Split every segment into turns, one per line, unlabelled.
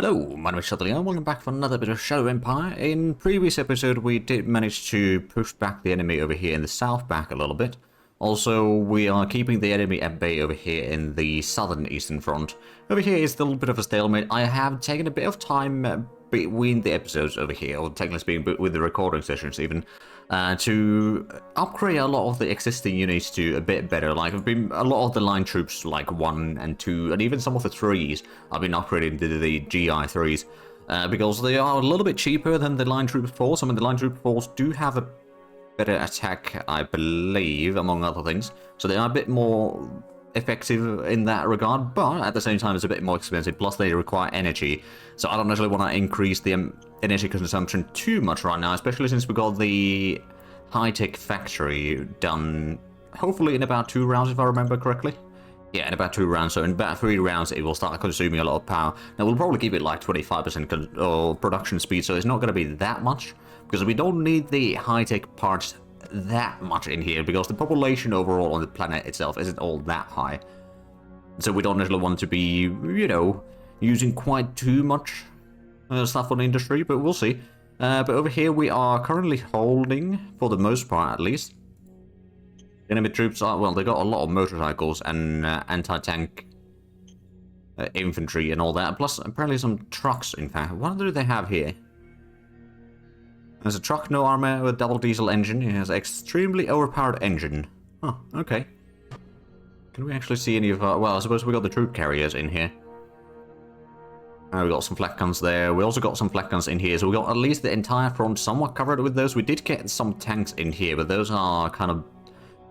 Hello, my name is Zhatelier, and welcome back for another bit of Shadow Empire. In previous episode, we did manage to push back the enemy over here in the south back a little bit. Also, we are keeping the enemy at bay over here in the southern eastern front. Over here is a little bit of a stalemate. I have taken a bit of time between the episodes over here, or technically speaking, with the recording sessions even, to upgrade a lot of the existing units to a bit better. Like, I've been a lot of the line troops, like 1 and 2, and even some of the 3s, I've been upgrading to the GI 3s, because they are a little bit cheaper than the line troop 4s. I mean, the line troop 4s do have a better attack, I believe, among other things, so they are a bit more effective in that regard, but at the same time it's a bit more expensive, plus they require energy, so I don't necessarily want to increase the energy consumption too much right now, especially since we got the high-tech factory done hopefully in about 2 rounds, if I remember correctly. Yeah, in about 2 rounds, so in about 3 rounds it will start consuming a lot of power. Now we'll probably keep it like 25% production speed, so it's not going to be that much, because we don't need the high-tech parts that much in here, because the population overall on the planet itself isn't all that high. So we don't necessarily want to be, you know, using quite too much stuff on the industry, but we'll see. But over here we are currently holding, for the most part at least. Enemy troops are, well, they got a lot of motorcycles and anti-tank infantry and all that, plus apparently some trucks, in fact. What do they have here? There's a truck, no armor, with double diesel engine. It has an extremely overpowered engine. Huh, okay. Can we actually see any of our... Well, I suppose we got the troop carriers in here. We got some flak guns there. We also got some flak guns in here, so we got at least the entire front somewhat covered with those. We did get some tanks in here, but those are kind of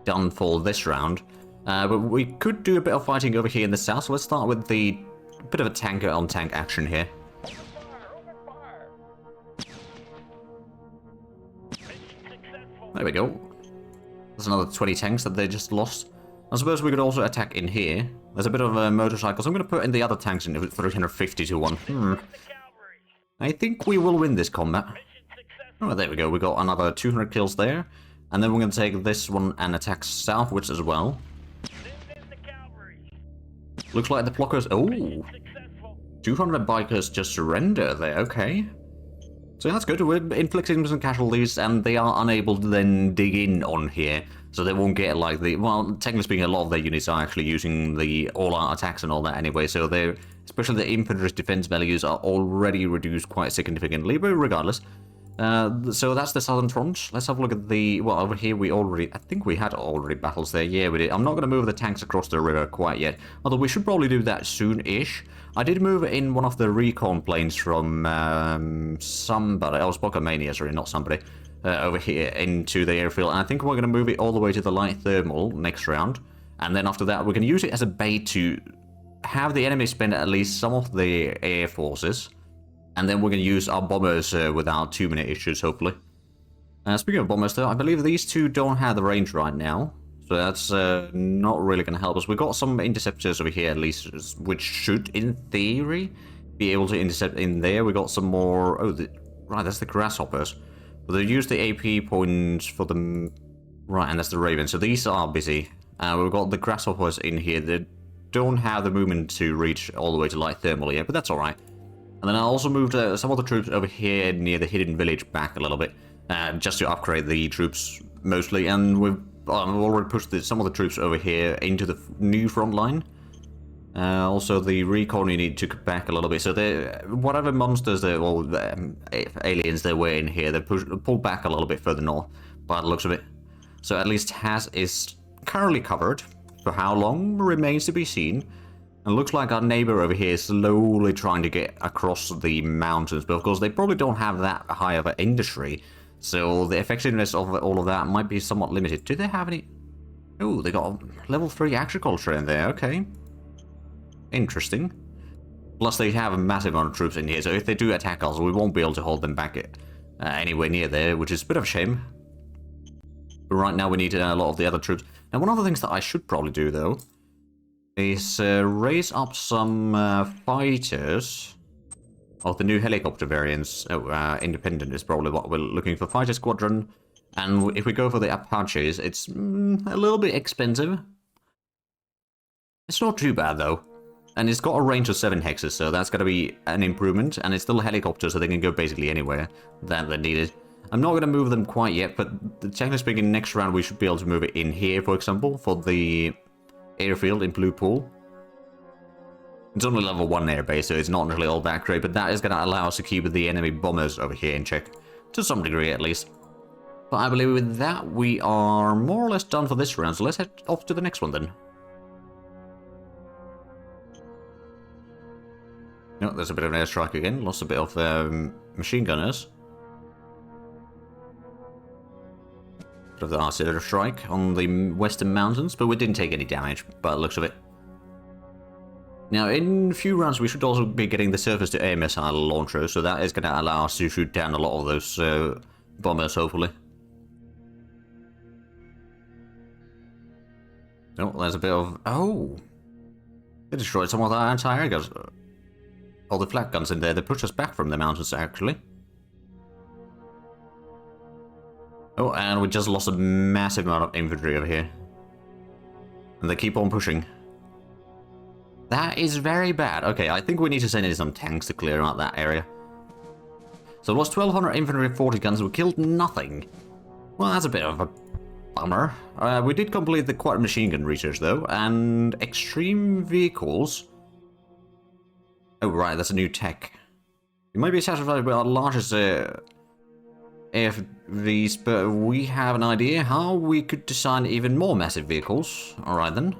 done for this round. But we could do a bit of fighting over here in the south, so let's start with the bit of a tanker-on-tank action here. There we go. There's another 20 tanks that they just lost. I suppose we could also attack in here. There's a bit of motorcycles. I'm going to put in the other tanks in 350 to 1. I think we will win this combat. Oh, there we go. We got another 200 kills there. And then we're going to take this one and attack southwards as well. Looks like the blockers... Oh! 200 bikers just surrender there. Okay. So that's good. We're inflicting some casualties, and they are unable to then dig in on here. So they won't get like the... Well, technically speaking, a lot of their units are actually using the all-out attacks and all that anyway. So they're... Especially the infantry's defense values are already reduced quite significantly, but regardless. So that's the southern front. Let's have a look at the... Well, over here we already... I think we had already battles there. Yeah, we did. I'm not going to move the tanks across the river quite yet. Although we should probably do that soon-ish. I did move in one of the recon planes from somebody... Oh, Spokamania, sorry, not somebody. Over here into the airfield. And I think we're going to move it all the way to the light thermal next round. And then after that, we can use it as a bait to have the enemy spend at least some of the air forces. And then we're going to use our bombers without too many issues, hopefully. Speaking of bombers, though, I believe these two don't have the range right now. So that's not really going to help us. We've got some interceptors over here, at least, which should, in theory, be able to intercept in there. We got some more... Oh, right, that's the grasshoppers. But they use the AP points for them... Right, and that's the ravens. So these are busy. We've got the grasshoppers in here. They don't have the movement to reach all the way to light thermal yet, but that's alright. And then I also moved some of the troops over here near the hidden village back a little bit, just to upgrade the troops mostly. And we've already pushed some of the troops over here into the new front line. Also, the recon unit took back a little bit. So whatever monsters or aliens there were in here, they pulled back a little bit further north by the looks of it. So at least Has is currently covered. For how long remains to be seen. And looks like our neighbor over here is slowly trying to get across the mountains, but of course they probably don't have that high of an industry, so the effectiveness of all of that might be somewhat limited. Do they have any... Oh, they got level 3 agriculture in there, okay. Interesting. Plus they have a massive amount of troops in here, so if they do attack us, we won't be able to hold them back anywhere near there, which is a bit of a shame. But right now we need a lot of the other troops. Now, one of the things that I should probably do, though, is raise up some fighters of the new helicopter variants. Independent is probably what we're looking for. Fighter squadron. And if we go for the Apaches, it's a little bit expensive. It's not too bad, though. And it's got a range of 7 hexes, so that's going to be an improvement. And it's still a helicopter, so they can go basically anywhere that they're needed. I'm not going to move them quite yet, but technically speaking, next round we should be able to move it in here, for example, for the airfield in Blue Pool. It's only level 1 airbase, so it's not really all that great, but that is going to allow us to keep the enemy bombers over here in check. To some degree, at least. But I believe with that, we are more or less done for this round, so let's head off to the next one then. No, there's a bit of an airstrike again. Lost a bit of machine gunners. Bit of the artillery strike on the western mountains, but we didn't take any damage by the looks of it. Now, in a few rounds, we should also be getting the surface-to-air missile launcher, so that is going to allow us to shoot down a lot of those bombers, hopefully. Oh, there's a bit of... Oh! They destroyed some of our anti-air guns. All the flak guns in there, they pushed us back from the mountains, actually. Oh, and we just lost a massive amount of infantry over here. And they keep on pushing. That is very bad. Okay, I think we need to send in some tanks to clear out that area. So it was 1,200 infantry and 40 guns, we killed nothing. Well, that's a bit of a bummer. We did complete the quad machine gun research, though, and extreme vehicles... Oh, right, that's a new tech. You might be satisfied with our largest AFVs, but we have an idea how we could design even more massive vehicles. Alright then.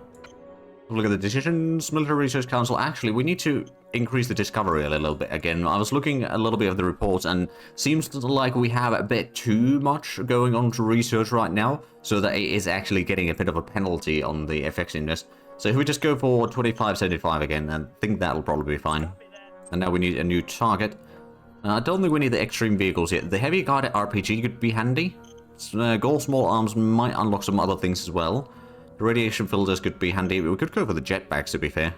Look at the decisions. Military Research Council. Actually, we need to increase the discovery a little bit again. I was looking a little bit of the reports, and seems like we have a bit too much going on to research right now, so that it is actually getting a bit of a penalty on the effectiveness. So if we just go for 2575 again, I think that'll probably be fine. And now we need a new target. I don't think we need the extreme vehicles yet. The heavy guided RPG could be handy. Gold small arms might unlock some other things as well. The radiation filters could be handy. We could go for the jetpacks, to be fair.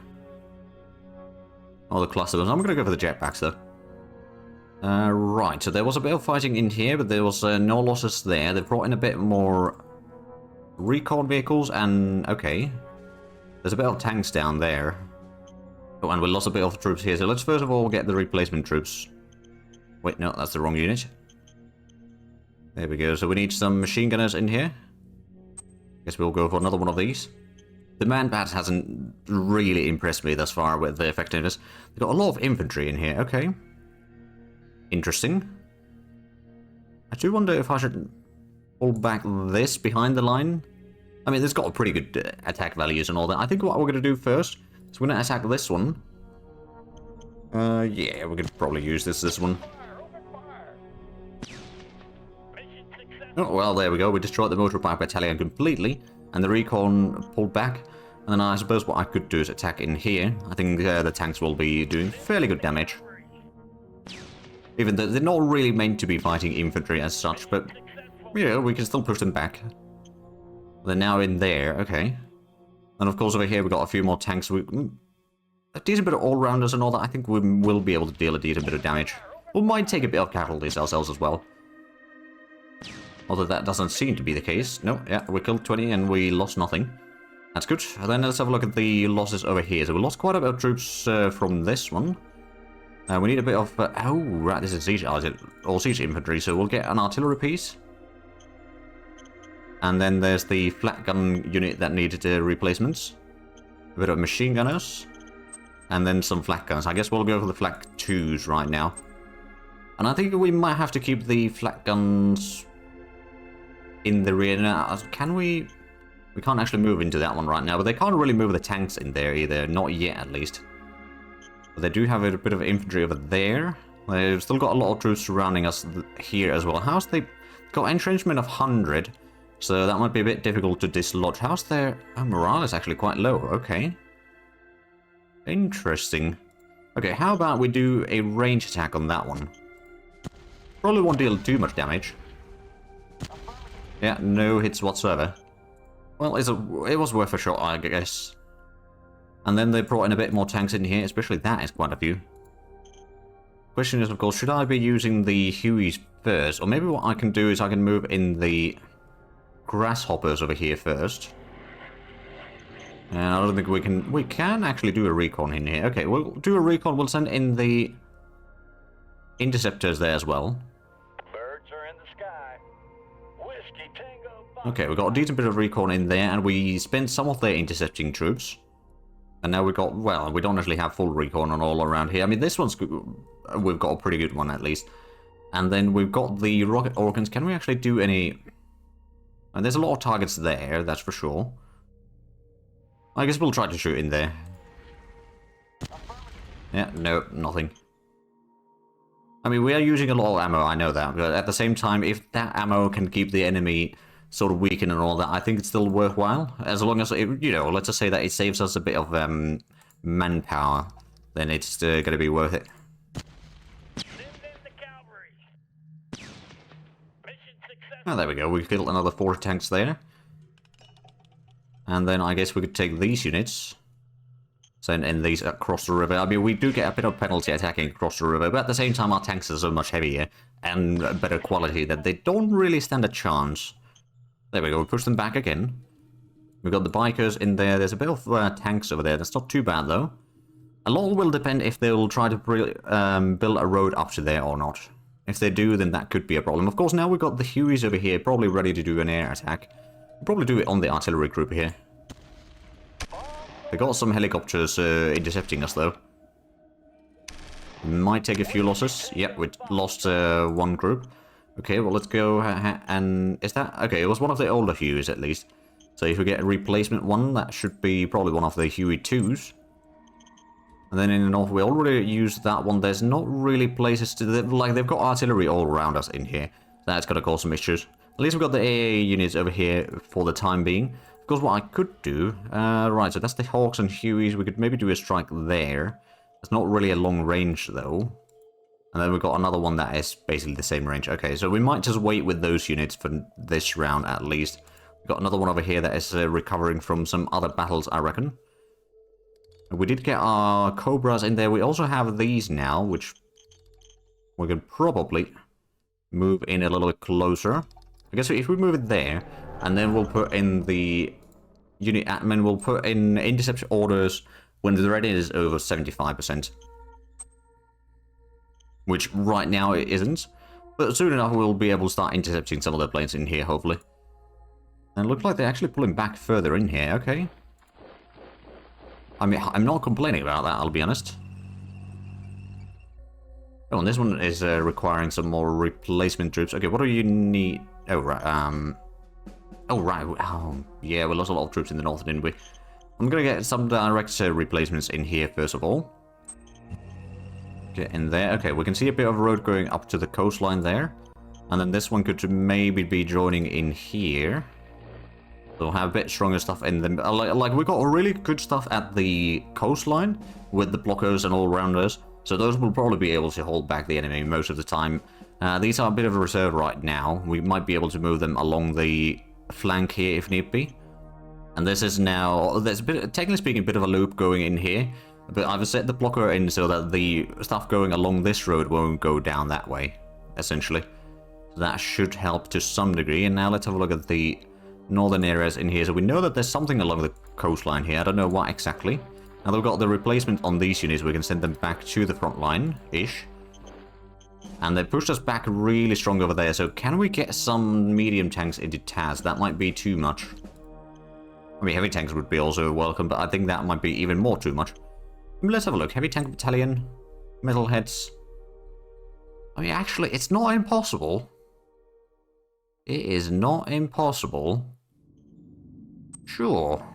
Or the clusters. I'm going to go for the jetpacks, though. Right, so there was a bit of fighting in here, but there was no losses there. They've brought in a bit more recon vehicles, and okay. There's a bit of tanks down there. Oh, and we lost a bit of troops here, so let's first of all get the replacement troops. Wait, no, that's the wrong unit. There we go, so we need some machine gunners in here. Guess we'll go for another one of these. The man-bat hasn't really impressed me thus far with the effectiveness. They've got a lot of infantry in here, okay. Interesting. I do wonder if I should pull back this behind the line. I mean, it's got pretty good attack values and all that. I think what we're going to do first is we're going to attack this one. Yeah, we could probably use this one. Oh, well, there we go. We destroyed the motorbike battalion completely, and the recon pulled back. And then I suppose what I could do is attack in here. I think the tanks will be doing fairly good damage. Even though they're not really meant to be fighting infantry as such, but yeah, we can still push them back. They're now in there, okay. And of course over here we've got a few more tanks. A decent bit of all-rounders and all that. I think we will be able to deal a decent bit of damage. We might take a bit of casualties ourselves as well. Although that doesn't seem to be the case. No, yeah, we killed 20 and we lost nothing. That's good. And then let's have a look at the losses over here. So we lost quite a bit of troops from this one. We need a bit of... oh, right, this is siege, all siege infantry, so we'll get an artillery piece. And then there's the flat gun unit that needed replacements. A bit of machine gunners. And then some flak guns. I guess we'll go for the flak 2s right now. And I think we might have to keep the flak guns in the rear. Now, can we... We can't actually move into that one right now, but they can't really move the tanks in there either. Not yet, at least. But they do have a bit of infantry over there. They've still got a lot of troops surrounding us here as well. How's they... Got entrenchment of 100. So that might be a bit difficult to dislodge. How's their... Oh, morale is actually quite low. Okay. Interesting. Okay, how about we do a range attack on that one? Probably won't deal too much damage. Yeah, no hits whatsoever. Well, it was worth a shot, I guess. And then they brought in a bit more tanks in here, especially that is quite a few. Question is, of course, should I be using the Hueys first? Or maybe what I can do is I can move in the grasshoppers over here first. And I don't think we can actually do a recon in here. Okay, we'll do a recon. We'll send in the interceptors there as well.
Birds are in the sky. Whiskey Tango.
Okay, we got a decent bit of recon in there, and we spent some of their intercepting troops. And now we got, well, we don't actually have full recon on all around here. I mean, this one's good. We've got a pretty good one at least. And then we've got the rocket organs. Can we actually do any? And there's a lot of targets there, that's for sure. I guess we'll try to shoot in there. Yeah, no, nothing. I mean, we are using a lot of ammo, I know that, but at the same time, if that ammo can keep the enemy sort of weakened and all that, I think it's still worthwhile. As long as, you know, let's just say that it saves us a bit of manpower, then it's going to be worth it. Oh, there we go, we killed another 4 tanks there. And then I guess we could take these units, send in these across the river. I mean, we do get a bit of penalty attacking across the river, but at the same time our tanks are so much heavier and better quality that they don't really stand a chance. There we go, we push them back again. We've got the bikers in there, there's a bit of tanks over there, that's not too bad though. A lot will depend if they'll try to build a road up to there or not. If they do, then that could be a problem. Of course, now we've got the Hueys over here, probably ready to do an air attack. We'll probably do it on the artillery group here. They got some helicopters intercepting us, though. Might take a few losses. Yep, we lost one group. Okay, well, let's go and... Is that... Okay, it was one of the older Hueys, at least. So if we get a replacement one, that should be probably one of the Huey 2s. And then in the north, we already used that one. There's not really places to... Like, they've got artillery all around us in here. That's going to cause some issues. At least we've got the AA units over here for the time being. Of course, what I could do... right, so that's the Hawks and Hueys. We could maybe do a strike there. It's not really a long range, though. And then we've got another one that is basically the same range. Okay, so we might just wait with those units for this round, at least. We've got another one over here that is recovering from some other battles, I reckon. We did get our Cobras in there. We also have these now, which we can probably move in a little bit closer. I guess if we move it there, and then we'll put in the unit admin, we'll put in intercept orders when the readiness is over 75%. Which right now it isn't. But soon enough we'll be able to start intercepting some of the planes in here, hopefully. And it looks like they're actually pulling back further in here, okay. I mean, I'm not complaining about that, I'll be honest. Oh, and this one is requiring some more replacement troops. Okay, what do you need? Oh, right, oh, right. Oh, yeah, we lost a lot of troops in the north, didn't we? I'm gonna get some direct replacements in here, first of all. Get in there. Okay, we can see a bit of road going up to the coastline there. And then this one could maybe be joining in here. So we'll have a bit stronger stuff in them. Like, we got really good stuff at the coastline with the blockers and all-rounders. So those will probably be able to hold back the enemy most of the time. These are a bit of a reserve right now. We might be able to move them along the flank here if need be. And this is now... There's a bit, technically speaking, a bit of a loop going in here. But I've set the blocker in so that the stuff going along this road won't go down that way, essentially. So that should help to some degree. And now let's have a look at the northern areas in here. So we know that there's something along the coastline here. I don't know what exactly. Now we've got the replacement on these units. We can send them back to the front line-ish. And they pushed us back really strong over there. So can we get some medium tanks into Taz? That might be too much. I mean, heavy tanks would be also welcome, but I think that might be even more too much. Let's have a look. Heavy tank battalion. Metalheads. I mean, actually, it's not impossible. It is not impossible. Sure.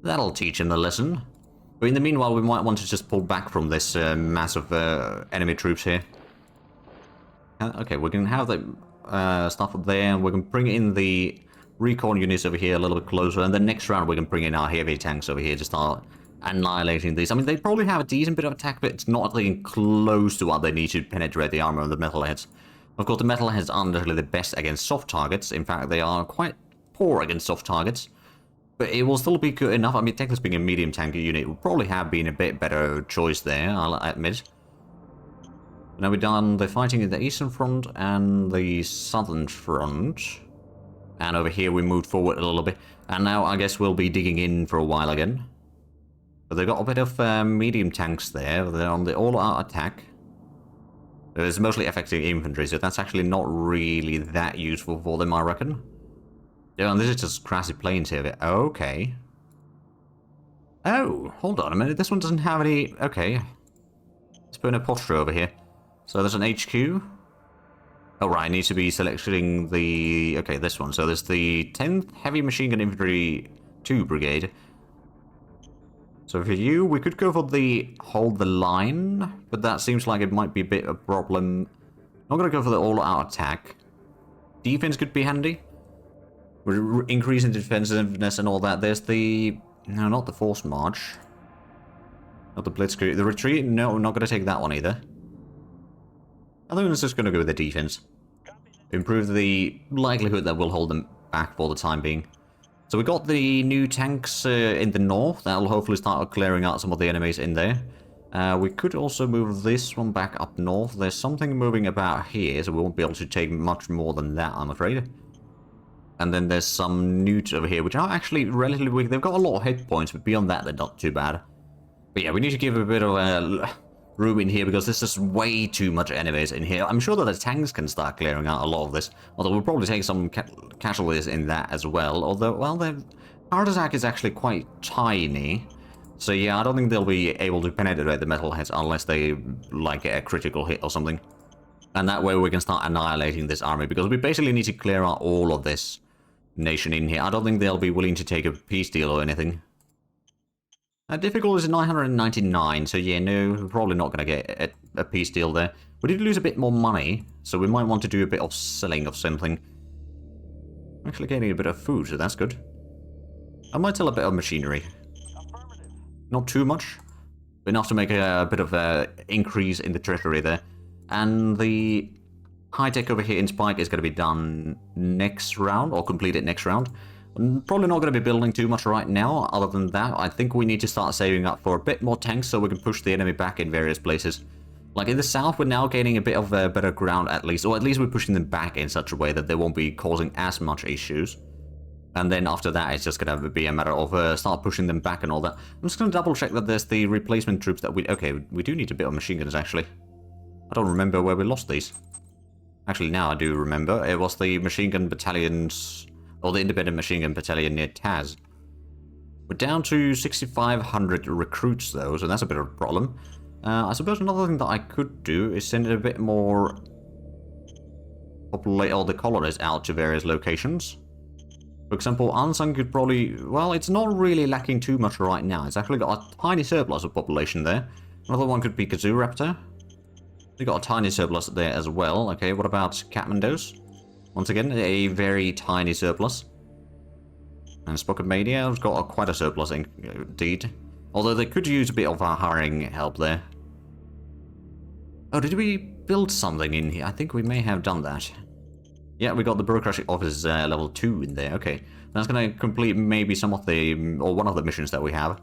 That'll teach him the lesson. But in the meanwhile, we might want to just pull back from this mass of enemy troops here. Okay, we can have the stuff up there, and we can bring in the recon units over here a little bit closer, and then next round we can bring in our heavy tanks over here to start annihilating these. I mean, they probably have a decent bit of attack, but it's not even close to what they need to penetrate the armor of the metalheads. Of course, the metalheads aren't necessarily the best against soft targets. In fact, they are quite poor against soft targets. But it will still be good enough. I mean, technically speaking, a medium tank unit would probably have been a bit better choice there, I'll admit. Now we've done the fighting in the eastern front and the southern front. And over here we moved forward a little bit. And now I guess we'll be digging in for a while again. But they've got a bit of medium tanks there. They're on the all-out attack. It's mostly affecting infantry, so that's actually not really that useful for them, I reckon. Yeah, and this is just grassy plains here. Okay. Oh, hold on a minute. This one doesn't have any... Okay. Let's put in a posture over here. So there's an HQ. Oh, right. I need to be selecting the... Okay, this one. So there's the 10th Heavy Machine Gun Infantry 2 Brigade. So for you, we could go for the hold the line, but that seems like it might be a bit of a problem. Not going to go for the all-out attack. Defense could be handy. We're increasing defensiveness and all that. There's the... No, not the forced march. Not the blitzkrieg. The retreat? No, I'm not going to take that one either. I think it's just going to go with the defense. Improve the likelihood that we'll hold them back for the time being. So we got the new tanks in the north. That'll hopefully start clearing out some of the enemies in there. We could also move this one back up north. There's something moving about here, so we won't be able to take much more than that, I'm afraid. And then there's some newts over here, which are actually relatively weak. They've got a lot of hit points, but beyond that, they're not too bad. But yeah, we need to give a bit of room in here, because there's just way too much enemies in here. I'm sure that the tanks can start clearing out a lot of this. Although we'll probably take some casualties in that as well. Although, well, the heart attack is actually quite tiny. So yeah, I don't think they'll be able to penetrate the metal heads unless they, like, get a critical hit or something. And that way we can start annihilating this army, because we basically need to clear out all of this nation in here. I don't think they'll be willing to take a peace deal or anything. Difficulty is 999, so yeah, no, we're probably not going to get a peace deal there. We did lose a bit more money, so we might want to do a bit of selling of something. I'm actually getting a bit of food, so that's good. I might sell a bit of machinery. Not too much, but enough to make a bit of an increase in the treasury there. And the high-tech over here in Spike is going to be done next round, or completed next round. I'm probably not going to be building too much right now. Other than that, I think we need to start saving up for a bit more tanks so we can push the enemy back in various places. Like in the south, we're now gaining a bit of better ground at least, or at least we're pushing them back in such a way that they won't be causing as much issues. And then after that, it's just going to be a matter of start pushing them back and all that. I'm just going to double check that there's the replacement troops that we... Okay, we do need a bit of machine gunners, actually. I don't remember where we lost these. Actually, now I do remember. It was the machine gun battalions... Or the independent machine gun battalion near Taz. We're down to 6,500 recruits, though, so that's a bit of a problem. I suppose another thing that I could do is send a bit more... populate all the colonies out to various locations. For example, Ansang could probably... Well, it's not really lacking too much right now. It's actually got a tiny surplus of population there. Another one could be Kazoo Raptor. They got a tiny surplus there as well. Okay, what about Kathmandos? Once again, a very tiny surplus. And Spock of Mania has got quite a surplus indeed. Although they could use a bit of our hiring help there. Oh, did we build something in here? I think we may have done that. Yeah, we got the bureaucratic office level 2 in there. Okay, that's going to complete maybe some of the... or one of the missions that we have.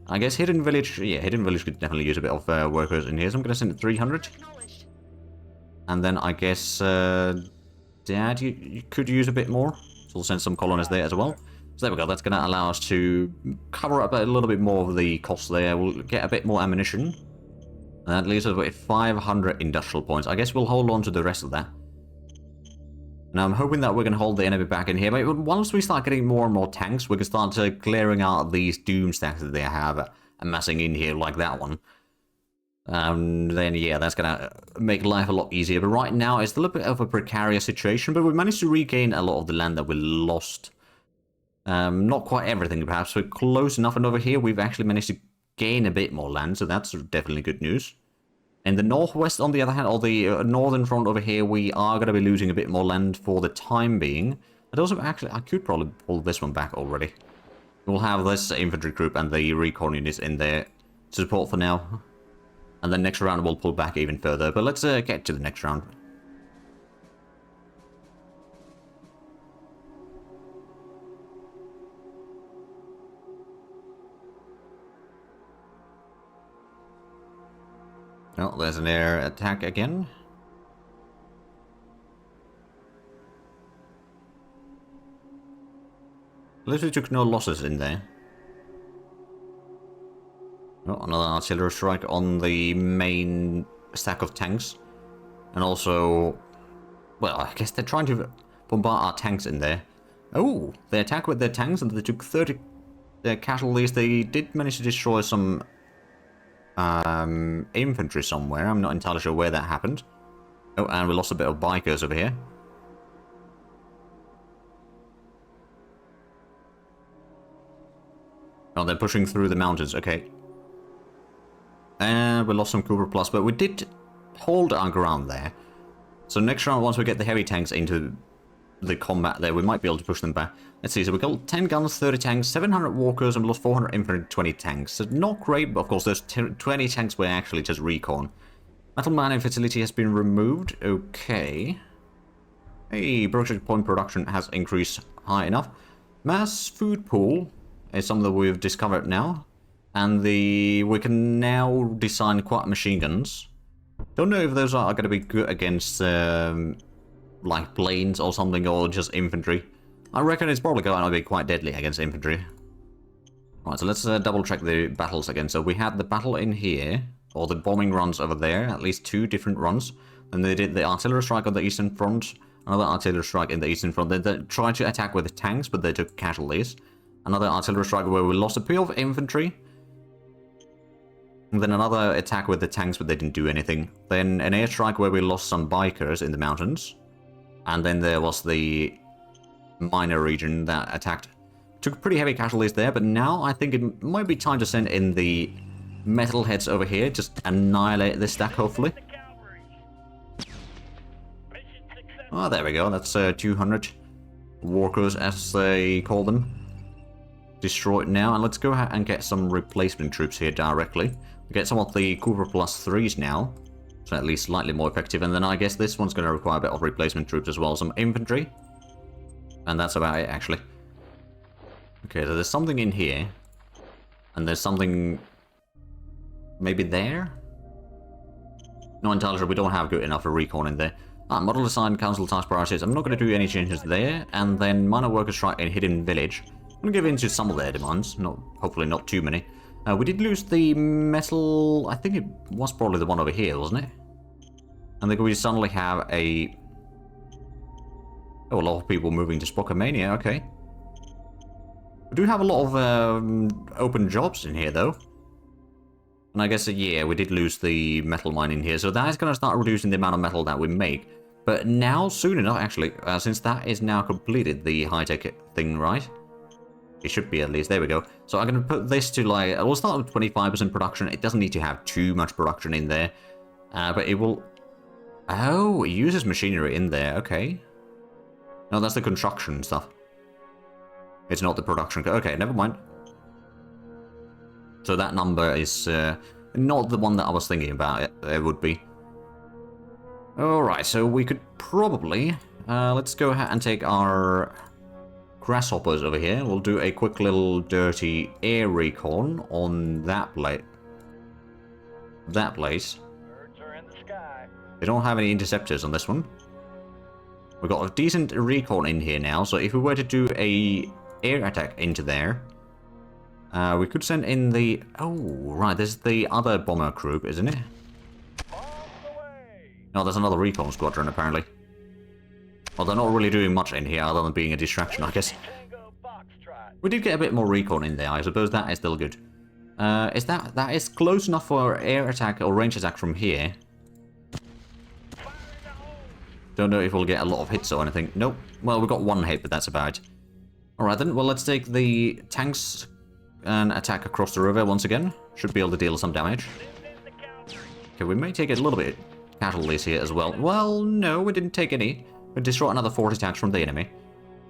I guess Hidden Village... Yeah, Hidden Village could definitely use a bit of workers in here. So I'm going to send it 300. And then I guess... Dad, you could use a bit more. So we'll send some colonists there as well. So there we go. That's going to allow us to cover up a little bit more of the costs there. We'll get a bit more ammunition. And that leaves us with 500 industrial points. I guess we'll hold on to the rest of that. Now I'm hoping that we're going to hold the enemy back in here. But once we start getting more and more tanks, we can start clearing out these doom stacks that they have amassing in here, like that one. Then yeah, that's gonna make life a lot easier. But right now, it's still a bit of a precarious situation, but we managed to regain a lot of the land that we lost. Not quite everything, perhaps. We're close enough, and over here, we've actually managed to gain a bit more land, so that's definitely good news. In the northwest, on the other hand, or the northern front over here, we are going to be losing a bit more land for the time being. But also, actually, I could probably pull this one back already. We'll have this infantry group and the recon units in there to support for now. And then next round we'll pull back even further. But let's get to the next round. Oh, there's an air attack again. At least we took no losses in there. Oh, another artillery strike on the main stack of tanks. And also... Well, I guess they're trying to bombard our tanks in there. Oh, they attacked with their tanks and they took 30 casualties. They did manage to destroy some infantry somewhere. I'm not entirely sure where that happened. Oh, and we lost a bit of bikers over here. Oh, they're pushing through the mountains. Okay. And we lost some Cooper Plus, but we did hold our ground there. So next round, once we get the heavy tanks into the combat there, we might be able to push them back. Let's see, so we got 10 guns, 30 tanks, 700 walkers, and we lost 400 infantry, 20 tanks. So not great, but of course those 20 tanks were actually just recon. Metal mining facility has been removed. Okay. Hey, project point production has increased high enough. Mass food pool is something that we've discovered now. And we can now design quad machine guns. Don't know if those are going to be good against like planes or something, or just infantry. I reckon it's probably going to be quite deadly against infantry. Right, so let's double check the battles again. So we had the battle in here, or the bombing runs over there, at least 2 different runs. Then they did the artillery strike on the eastern front, another artillery strike in the eastern front. They tried to attack with the tanks, but they took casualties. Another artillery strike where we lost a few of infantry. And then another attack with the tanks, but they didn't do anything. Then an airstrike where we lost some bikers in the mountains. And then there was the minor region that attacked. Took pretty heavy casualties there, but now I think it might be time to send in the metalheads over here. Just annihilate this stack, hopefully. Oh, there we go. That's 200 workers, as they call them. Destroyed now. And let's go ahead and get some replacement troops here directly. Get some of the Cooper Plus 3s now. So at least slightly more effective. And then I guess this one's going to require a bit of replacement troops as well. Some infantry. And that's about it, actually. Okay, so there's something in here. And there's something... maybe there? Not entirely sure. We don't have good enough for recon in there. Model design, council task priorities. I'm not going to do any changes there. And then minor worker strike in hidden village. I'm going to give in to some of their demands. Hopefully not too many. We did lose the metal... I think it was probably the one over here, wasn't it? And then we suddenly have a... oh, a lot of people moving to Spokomania, okay. We do have a lot of open jobs in here, though. And I guess, yeah, we did lose the metal mine in here, so that is going to start reducing the amount of metal that we make. But now, soon enough, actually, since that is now completed, the high-tech thing, right? It should be, at least. There we go. So I'm going to put this to, like... we'll start with 25% production. It doesn't need to have too much production in there. But it will... oh, it uses machinery in there. Okay. No, that's the construction stuff. It's not the production. Okay, never mind. So that number is not the one that I was thinking about. It would be. Alright, so we could probably... let's go ahead and take our... grasshoppers over here. We'll do a quick little dirty air recon on that place.
Birds are in the sky.
They don't have any interceptors on this one. We've got a decent recon in here now, so if we were to do a air attack into there, we could send in the... oh, right, there's the other bomber group, isn't it?
Bombs away.
No, there's another recon squadron, apparently. Well, they're not really doing much in here other than being a distraction, I guess.
Tango Foxtrot.
We did get a bit more recon in there. I suppose that is still good. Is that is close enough for air attack or range attack from here?
Fire in the hole.
Don't know if we'll get a lot of hits or anything. Nope. Well, we got one hit, but that's about it. Alright then, well, let's take the tanks and attack across the river once again. Should be able to deal some damage.
Send in the cavalry.
Okay, we may take a little bit casualties here as well. Well, no, we didn't take any. We destroyed another 40 tanks from the enemy.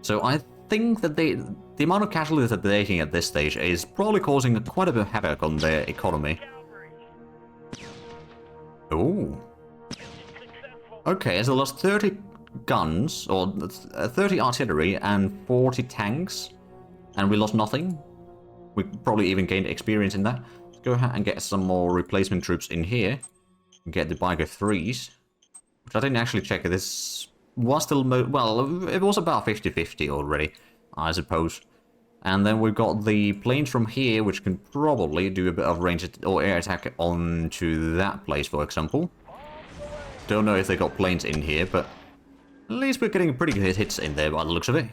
So I think that the amount of casualties that they're taking at this stage is probably causing quite a bit of havoc on their economy.
Cavalry.
Ooh.
Mission successful.
Okay, so lost 30 guns, or 30 artillery and 40 tanks, and we lost nothing. We probably even gained experience in that. Let's go ahead and get some more replacement troops in here. Get the Biker 3s, which I didn't actually check. This was still... well, it was about 50-50 already, I suppose. And then we've got the planes from here, which can probably do a bit of range or air attack onto that place, for example. Don't know if they got planes in here, but at least we're getting pretty good hits in there by the looks of it.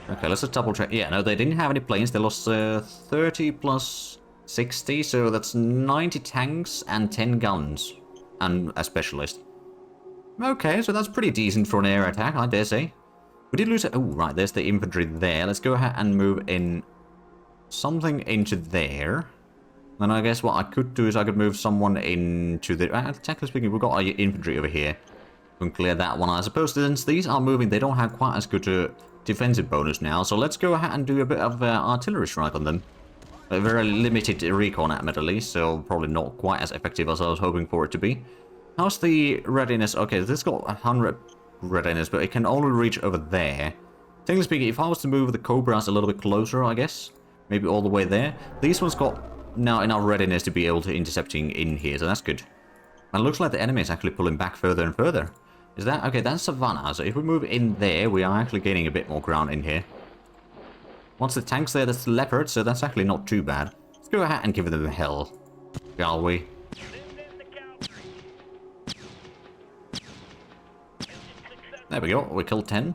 Okay, let's just double check. Yeah, no, they didn't have any planes. They lost 30 plus 60, so that's 90 tanks and 10 guns. And a specialist. Okay, so that's pretty decent for an air attack, I dare say. We did lose it. Oh, right, there's the infantry there. Let's go ahead and move in something into there. Then I guess what I could do is I could move someone into the... technically speaking, we've got our infantry over here. We can clear that one. I suppose since these are moving, they don't have quite as good a defensive bonus now. So let's go ahead and do a bit of artillery strike on them. A very limited recon, admittedly, so probably not quite as effective as I was hoping for it to be. How's the readiness? Okay, this got 100 readiness, but it can only reach over there. Technically speaking, if I was to move the Cobras a little bit closer, I guess, maybe all the way there, these ones got now enough readiness to be able to intercepting in here, so that's good. And it looks like the enemy is actually pulling back further and further. Is that... okay, that's Savannah, so if we move in there, we are actually gaining a bit more ground in here. Once the tank's there, that's the Leopard, so that's actually not too bad. Let's go ahead and give them hell, shall we? There we go, we killed 10.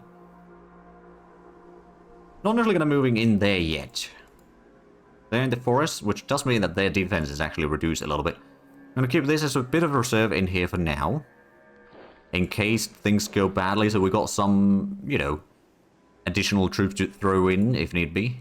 Not necessarily going to moving in there yet. They're in the forest, which does mean that their defense is actually reduced a little bit. I'm going to keep this as a bit of a reserve in here for now. In case things go badly, so we got some, you know, additional troops to throw in if need be.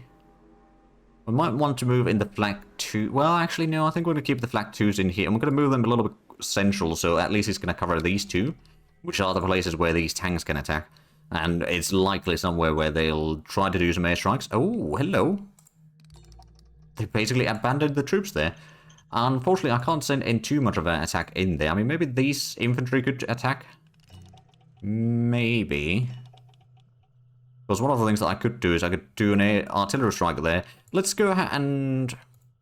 We might want to move in the flag 2. Well, actually, no, I think we're going to keep the flag 2s in here. And we're going to move them a little bit central, so at least it's going to cover these two, which are the places where these tanks can attack. And it's likely somewhere where they'll try to do some airstrikes. Oh, hello. They basically abandoned the troops there. Unfortunately, I can't send in too much of an attack in there. I mean, maybe these infantry could attack. Maybe. Because one of the things that I could do is I could do an artillery strike there. Let's go ahead and...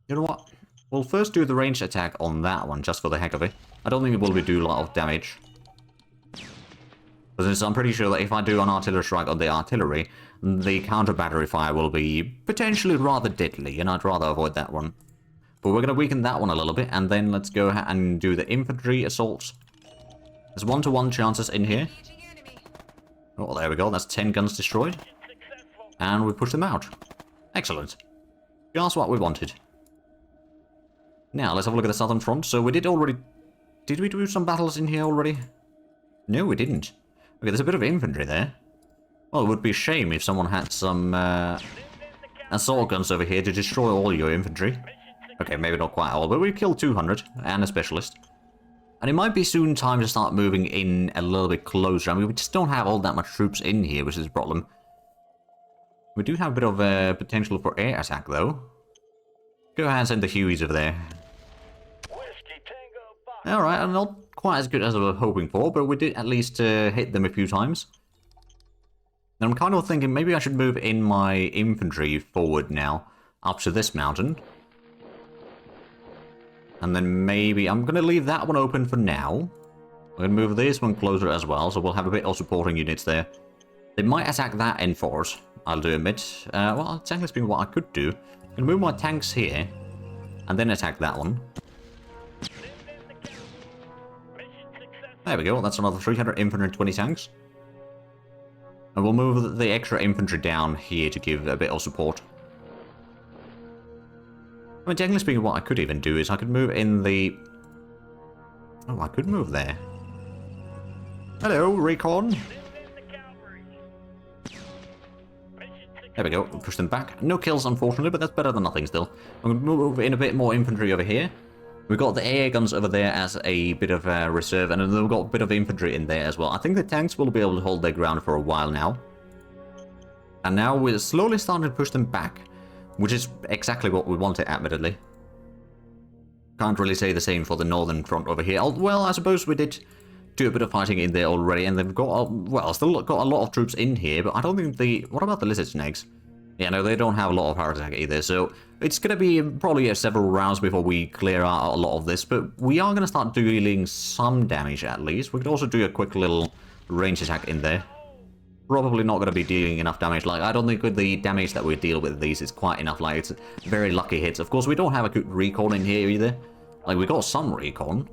you know what? We'll first do the ranged attack on that one, just for the heck of it. I don't think it will do a lot of damage. But I'm pretty sure that if I do an artillery strike on the artillery, the counter battery fire will be potentially rather deadly, and I'd rather avoid that one. But we're going to weaken that one a little bit, and then let's go ahead and do the infantry assaults. There's 1-to-1 chances in here. Oh, there we go. That's 10 guns destroyed. And we push them out. Excellent. Just what we wanted. Now, let's have a look at the southern front. So we did already... did we do some battles in here already? No, we didn't. Okay, there's a bit of infantry there. Well, it would be a shame if someone had some assault guns over here to destroy all your infantry. Okay, maybe not quite all, but we killed 200 and a specialist. And it might be soon time to start moving in a little bit closer. I mean, we just don't have all that much troops in here, which is a problem. We do have a bit of potential for air attack, though. Go ahead and send the Hueys over there. Alright, I'm not quite as good as I was hoping for, but we did at least hit them a few times. And I'm kind of thinking maybe I should move in my infantry forward now, up to this mountain. And then maybe I'm going to leave that one open for now. I'm going to move this one closer as well, so we'll have a bit of supporting units there. They might attack that in force, I'll do admit. Well, technically speaking, what I could do, I'm going to move my tanks here, and then attack that one. There we go, that's another 300 infantry and 20 tanks. And we'll move the extra infantry down here to give a bit of support. I mean, technically speaking, what I could even do is I could move in the... oh, I could move there. Hello, recon. There we go, push them back. No kills, unfortunately, but that's better than nothing still. I'm going to move in a bit more infantry over here. We've got the air guns over there as a bit of a reserve, and then we've got a bit of infantry in there as well. I think the tanks will be able to hold their ground for a while now. And now we're slowly starting to push them back, which is exactly what we wanted, admittedly. Can't really say the same for the northern front over here. Well, I suppose we did do a bit of fighting in there already, and they've got, well, still got a lot of troops in here, but I don't think the... what about the lizard snakes? Yeah, no, they don't have a lot of heart attack either, so it's going to be probably several rounds before we clear out a lot of this, but we are going to start dealing some damage at least. We could also do a quick little range attack in there. probably not going to be dealing enough damage. Like, I don't think with the damage that we deal with these is quite enough. Like, it's very lucky hits. Of course, we don't have a good recon in here either. Like, we got some recon,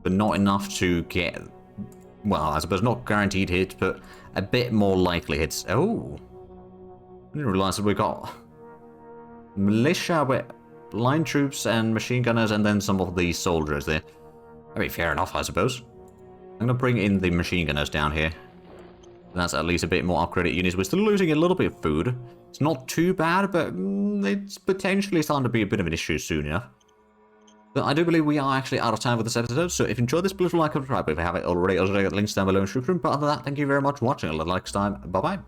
but not enough to get, well, I suppose not guaranteed hits, but a bit more likely hits. Oh, I didn't realize that we got militia with line troops and machine gunners, and then some of the soldiers there. I mean, fair enough, I suppose. I'm going to bring in the machine gunners down here. That's at least a bit more upgraded units. We're still losing a little bit of food. It's not too bad, but it's potentially starting to be a bit of an issue soon enough. But I do believe we are actually out of time with this episode, so if you enjoyed this, please like and subscribe if you haven't already. I'll links down below in the description. But other than that, thank you very much for watching. Until next time, bye-bye.